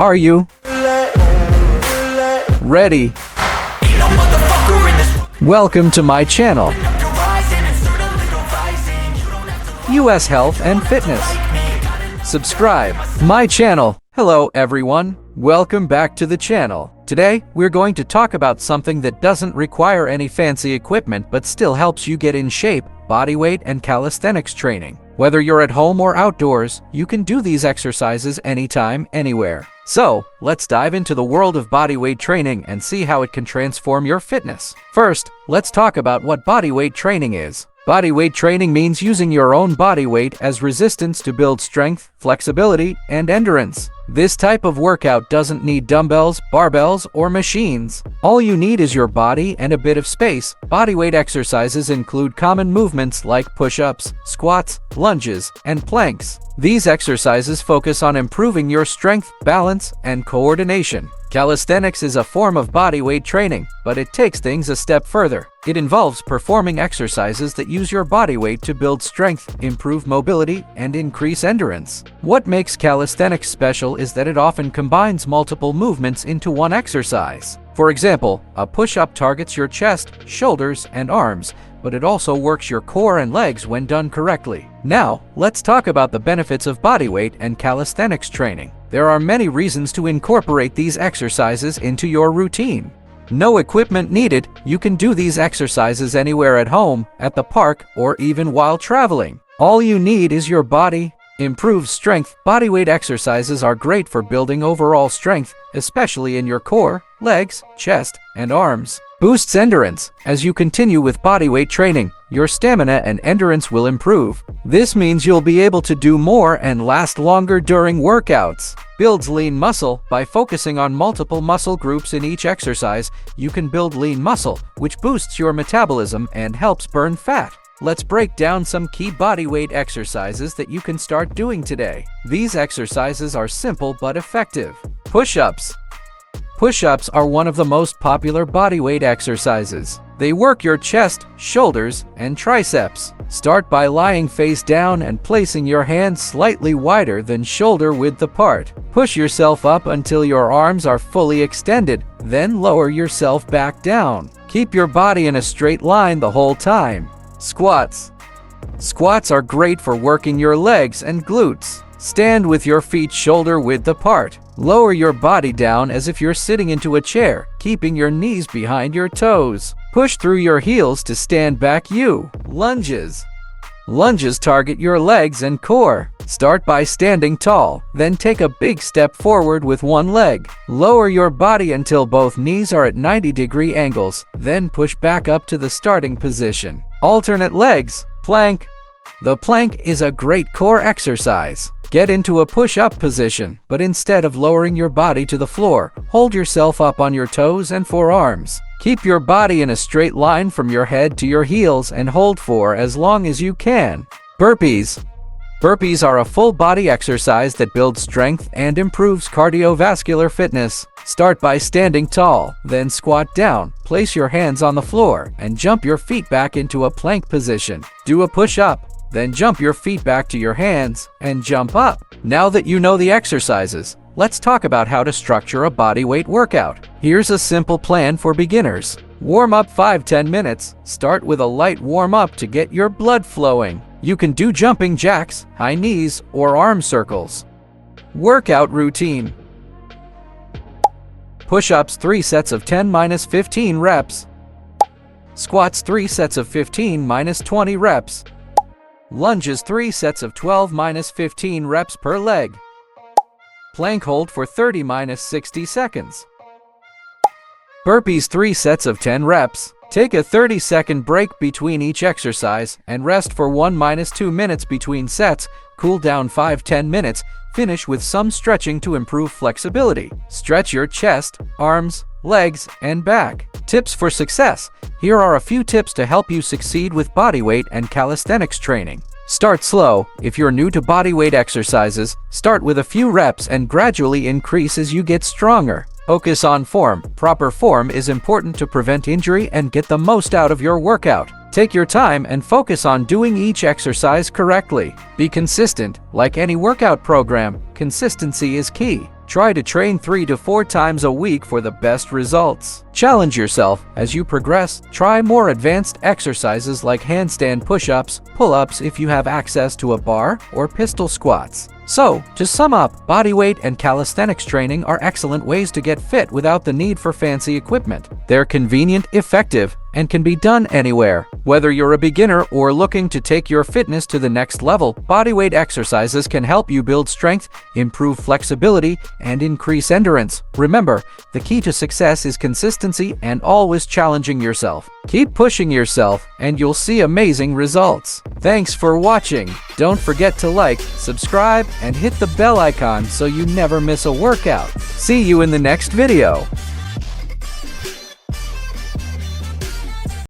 Are you ready? Welcome to my channel, US Health and Fitness. Subscribe my channel. Hello everyone, welcome back to the channel. Today, we're going to talk about something that doesn't require any fancy equipment but still helps you get in shape: bodyweight and calisthenics training. Whether you're at home or outdoors, you can do these exercises anytime, anywhere. So, let's dive into the world of bodyweight training and see how it can transform your fitness. First, let's talk about what bodyweight training is. Bodyweight training means using your own body weight as resistance to build strength, flexibility, and endurance. This type of workout doesn't need dumbbells, barbells, or machines. All you need is your body and a bit of space. Bodyweight exercises include common movements like push-ups, squats, lunges, and planks. These exercises focus on improving your strength, balance, and coordination. Calisthenics is a form of bodyweight training, but it takes things a step further. It involves performing exercises that use your body weight to build strength, improve mobility, and increase endurance. What makes calisthenics special is that it often combines multiple movements into one exercise. For example, a push-up targets your chest, shoulders, and arms, but it also works your core and legs when done correctly. Now, let's talk about the benefits of bodyweight and calisthenics training. There are many reasons to incorporate these exercises into your routine. No equipment needed, you can do these exercises anywhere at home, at the park, or even while traveling. All you need is your body. Improves strength. Bodyweight exercises are great for building overall strength, especially in your core, legs, chest, and arms. Boosts endurance. As you continue with bodyweight training, your stamina and endurance will improve. This means you'll be able to do more and last longer during workouts. Builds lean muscle. By focusing on multiple muscle groups in each exercise, you can build lean muscle, which boosts your metabolism and helps burn fat. Let's break down some key bodyweight exercises that you can start doing today. These exercises are simple but effective. Push-ups. Push-ups are one of the most popular bodyweight exercises. They work your chest, shoulders, and triceps. Start by lying face down and placing your hands slightly wider than shoulder width apart. Push yourself up until your arms are fully extended, then lower yourself back down. Keep your body in a straight line the whole time. Squats. Squats are great for working your legs and glutes. Stand with your feet shoulder width apart. Lower your body down as if you're sitting into a chair, keeping your knees behind your toes. Push through your heels to stand back U. Lunges. Lunges target your legs and core. Start by standing tall, then take a big step forward with one leg. Lower your body until both knees are at 90-degree angles, then push back up to the starting position. Alternate legs. Plank. The plank is a great core exercise. Get into a push-up position, but instead of lowering your body to the floor, hold yourself up on your toes and forearms. Keep your body in a straight line from your head to your heels and hold for as long as you can. Burpees. Burpees are a full-body exercise that builds strength and improves cardiovascular fitness. Start by standing tall, then squat down, place your hands on the floor, and jump your feet back into a plank position. Do a push-up. Then jump your feet back to your hands and jump up. Now that you know the exercises, let's talk about how to structure a bodyweight workout. Here's a simple plan for beginners. Warm up 5-10 minutes. Start with a light warm-up to get your blood flowing. You can do jumping jacks, high knees, or arm circles. Workout routine. Push-ups 3 sets of 10-15 reps. Squats 3 sets of 15-20 reps. Lunges 3 sets of 12-15 reps per leg. Plank hold for 30-60 seconds. Burpees 3 sets of 10 reps. Take a 30-second break between each exercise and rest for 1-2 minutes between sets. Cool down 5-10 minutes. Finish with some stretching to improve flexibility. Stretch your chest, arms, legs, and back. Tips for success. Here are a few tips to help you succeed with bodyweight and calisthenics training. Start slow. If you're new to bodyweight exercises, start with a few reps and gradually increase as you get stronger. Focus on form. Proper form is important to prevent injury and get the most out of your workout. Take your time and focus on doing each exercise correctly. Be consistent. Like any workout program, consistency is key. Try to train 3 to 4 times a week for the best results. Challenge yourself as you progress. Try more advanced exercises like handstand push-ups, pull-ups if you have access to a bar, or pistol squats. So, to sum up, bodyweight and calisthenics training are excellent ways to get fit without the need for fancy equipment. They're convenient, effective, and can be done anywhere. Whether you're a beginner or looking to take your fitness to the next level, bodyweight exercises can help you build strength, improve flexibility, and increase endurance. Remember, the key to success is consistency and always challenging yourself. Keep pushing yourself, and you'll see amazing results. Thanks for watching. Don't forget to like, subscribe, and hit the bell icon so you never miss a workout. See you in the next video.